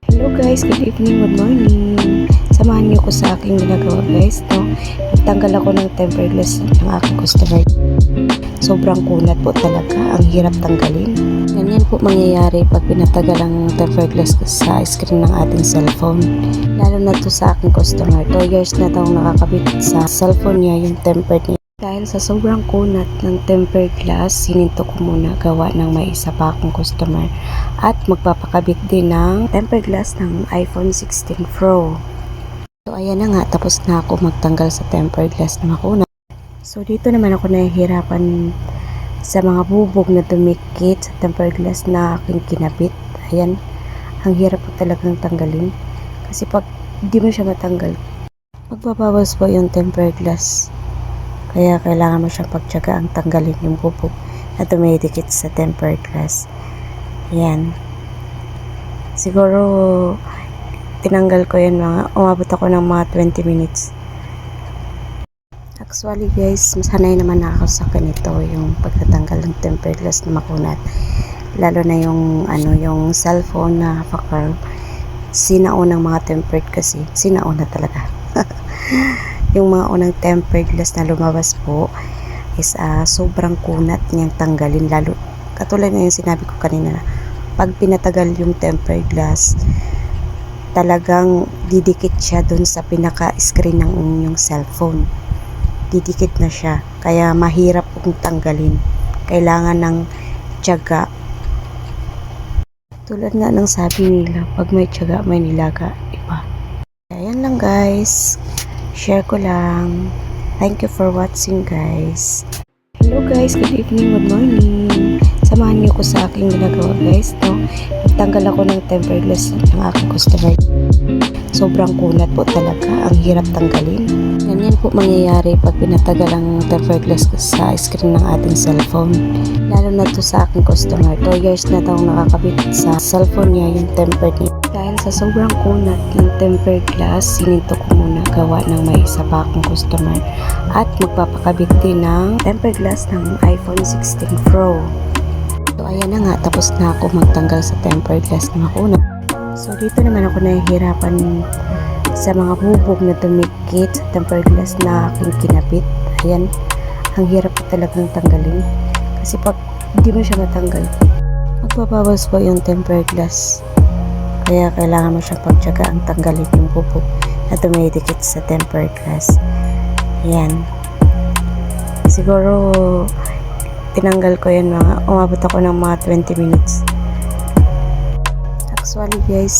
Hello guys, good evening, good morning. Samahan niyo ko sa aking ginagawa guys. Nagtanggal ako ng tempered glass ng aking customer. Sobrang kunat po talaga, ang hirap tanggalin. Ganyan po mangyayari pag pinatagal ang tempered glass sa screen ng ating cellphone. Lalo na to sa aking customer. 2 years na daw nakakabit sa cellphone niya yung tempered niya. Dahil sa sobrang kunat ng tempered glass, hininto ko muna gawa ng may isa pa akong customer at magpapakabit din ng tempered glass ng iPhone 16 Pro. So ayan na nga, tapos na ako magtanggal sa tempered glass na makuna. So dito naman ako nahihirapan sa mga bubog na dumikit sa tempered glass na aking kinabit. Ayan, ang hirap po talagang tanggalin kasi pag di mo siya matanggal, magbabawas po yung tempered glass. Kaya kailangan mo siyang pagtiyagaan tanggalin yung bubog na dumidikit sa tempered glass. Ayan. Siguro tinanggal ko yan umabot ako ng mga 20 minutes. Actually guys, sanay naman na ako sa ganito, yung pagtatanggal ng tempered glass na makunat. Lalo na yung cellphone na pakar. Sinaunang mga tempered kasi, sinauna talaga. Yung mga unang tempered glass na lumabas po is sobrang kunat niyang tanggalin, lalo katulad ng yung sinabi ko kanina, pag pinatagal yung tempered glass talagang didikit siya dun sa pinaka screen ng inyong cellphone, didikit na siya, kaya mahirap kung tanggalin, kailangan ng tiyaga. Tulad nga ng sabi nila, pag may tiyaga may nilaga, diba? Ayan lang guys, share ko lang. Thank you for watching guys. Hello guys, good evening, good morning. Samahan niyo ko sa aking ginagawa guys. Nagtanggal ako ng tempered glass ng aking customer. Sobrang kunat po talaga, ang hirap tanggalin. Ganyan po mangyayari pag pinatagal ang tempered glass sa screen ng ating cellphone. Lalo na to sa aking customer. 2 years na daw nakakabit sa cellphone niya yung tempered niya. Dahil sa sobrang kunat ng tempered glass, hininto ko muna gawa ng may isa pa akong customer at magpapakabit din ng tempered glass ng iPhone 16 Pro. So ayan na nga, tapos na ako magtanggal sa tempered glass na makuna. So dito naman ako nahihirapan sa mga bubog na dumikit sa tempered glass na aking kinabit. Ayan, ang hirap po talagang tanggalin kasi pag hindi mo siya matanggal, magbabawas po yung tempered glass. Kaya kailangan mo siyang pagtiyagaan tanggalin yung bubog na dumidikit sa tempered glass. Ayan. Siguro tinanggal ko yan umabot ako ng mga 20 minutes. Actually guys,